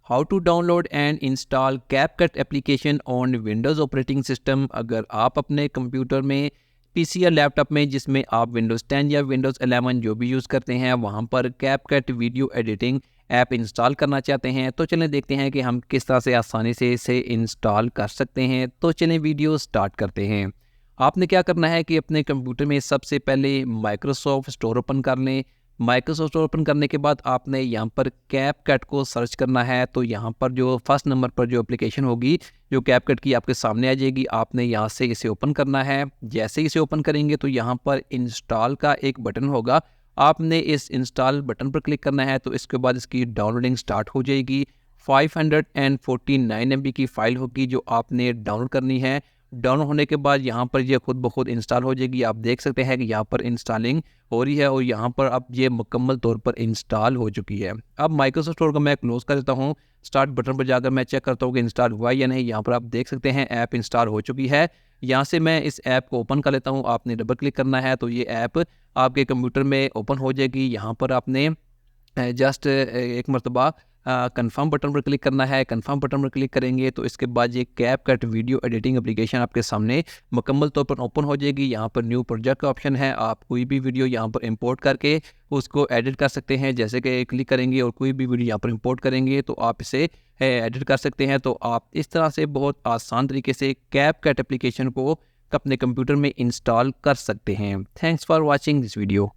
How to download and install CapCut application on Windows operating system. अगर आप अपने computer में, पीसी या लैपटॉप में जिसमें आप विंडोज़ 10 या विंडोज़ 11 जो भी यूज़ करते हैं वहां पर CapCut video editing app install करना चाहते हैं, तो चलें देखते हैं कि हम किस तरह से आसानी से इसे इंस्टॉल कर सकते हैं। तो चलें वीडियो स्टार्ट करते हैं। आपने क्या करना है कि अपने कंप्यूटर में सबसे पहले माइक्रोसॉफ्ट स्टोर ओपन कर लें। माइक्रोसॉफ्ट स्टोर ओपन करने के बाद आपने यहाँ पर कैपकट को सर्च करना है। तो यहाँ पर जो फर्स्ट नंबर पर जो एप्लीकेशन होगी जो कैपकट की आपके सामने आ जाएगी, आपने यहाँ से इसे ओपन करना है। जैसे इसे ओपन करेंगे तो यहाँ पर इंस्टॉल का एक बटन होगा, आपने इस इंस्टॉल बटन पर क्लिक करना है। तो इसके बाद इसकी डाउनलोडिंग स्टार्ट हो जाएगी। 549 MB की फ़ाइल होगी जो आपने डाउनलोड करनी है। डाउनलोड होने के बाद यहाँ पर ये खुद ब खुद इंस्टॉल हो जाएगी। आप देख सकते हैं कि यहाँ पर इंस्टॉलिंग हो रही है और यहाँ पर अब ये मुकम्मल तौर पर इंस्टॉल हो चुकी है। अब माइक्रोसॉफ्ट स्टोर को मैं क्लोज़ कर देता हूँ। स्टार्ट बटन पर जाकर मैं चेक करता हूँ कि इंस्टॉल हुआ या नहीं। यहाँ पर आप देख सकते हैं ऐप इंस्टॉल हो चुकी है। यहाँ से मैं इस ऐप को ओपन कर लेता हूँ। आपने डबल क्लिक करना है तो ये ऐप आपके कंप्यूटर में ओपन हो जाएगी। यहाँ पर आपने जस्ट एक मरतबा कंफर्म बटन पर क्लिक करना है। कंफर्म बटन पर क्लिक करेंगे तो इसके बाद ये कैपकट वीडियो एडिटिंग एप्लीकेशन आपके सामने मुकम्मल तौर पर ओपन हो जाएगी। यहाँ पर न्यू प्रोजेक्ट का ऑप्शन है, आप कोई भी वीडियो यहाँ पर इंपोर्ट करके उसको एडिट कर सकते हैं। जैसे कि क्लिक करेंगे और कोई भी वीडियो यहाँ पर इंपोर्ट करेंगे तो आप इसे एडिट कर सकते हैं। तो आप इस तरह से बहुत आसान तरीके से कैपकट एप्लीकेशन को अपने कंप्यूटर में इंस्टॉल कर सकते हैं। Thanks for watching this video.